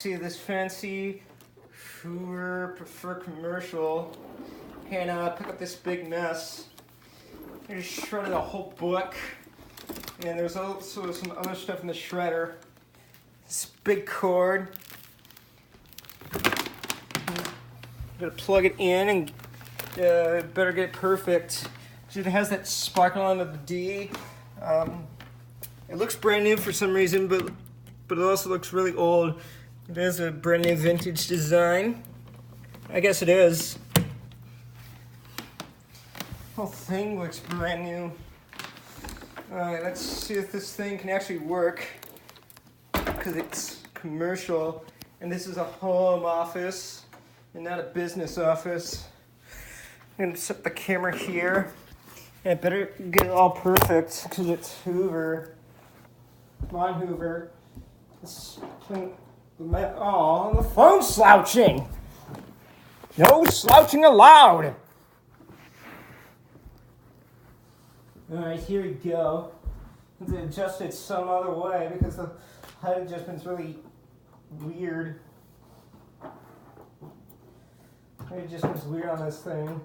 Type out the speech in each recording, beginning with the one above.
See this fancy Hoover Preferred Commercial and pick up this big mess. I just shredded a whole book, and there's also some other stuff in the shredder. This big cord. Gotta plug it in and better get it perfect. So it has that sparkle on the D. It looks brand new for some reason, but it also looks really old. It is a brand new vintage design. I guess it is. The whole thing looks brand new. Alright, let's see if this thing can actually work. Because it's commercial, and this is a home office and not a business office. I'm gonna set the camera here. And I better get it all perfect because it's Hoover. Come on, Hoover. Oh, the phone's slouching. No slouching allowed. All right, here we go. I have to adjust it some other way because the height adjustment's really weird. Height adjustment's weird on this thing.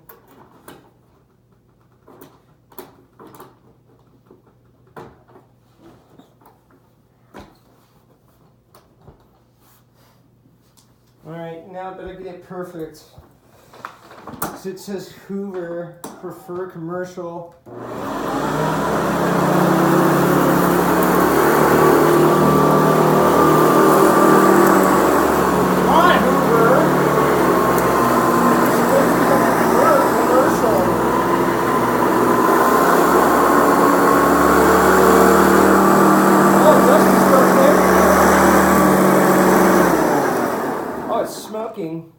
Alright, now I better get it perfect. Because it says Hoover Preferred Commercial. Come on, Hoover! Preferred Commercial. Oh, Dusty's okay. Oh, it's smoking.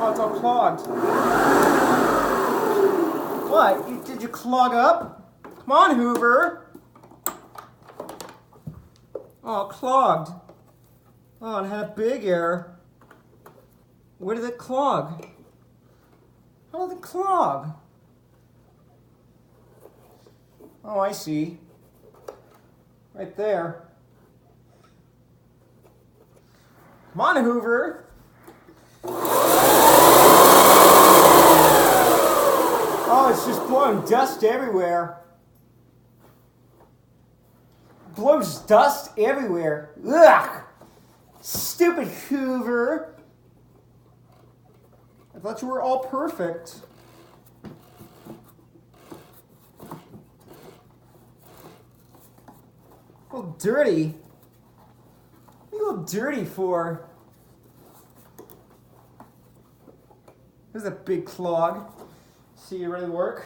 Oh, it's all clogged. What? Did you clog up? Come on, Hoover. Oh, clogged. Oh, it had a big error. Where did it clog? How did it clog? Oh, I see. Right there. Come on, Hoover. Oh, it's just blowing dust everywhere. Blows dust everywhere. Ugh! Stupid Hoover. I thought you were all perfect. All dirty. What are you all dirty for? There's a big clog. See, you ready to work?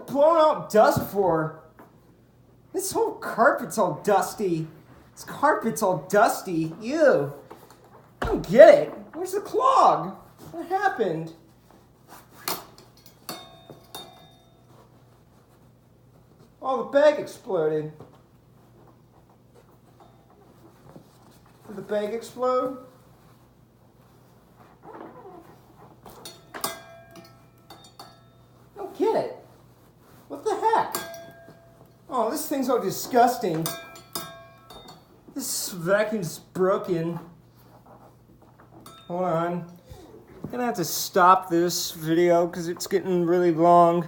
Blowing out dust for? This whole carpet's all dusty. This carpet's all dusty. Ew. I don't get it. Where's the clog? What happened? Oh, the bag exploded. Did the bag explode? I don't get it. What the heck? Oh, this thing's all disgusting. This vacuum's broken. Hold on. I'm gonna have to stop this video because it's getting really long.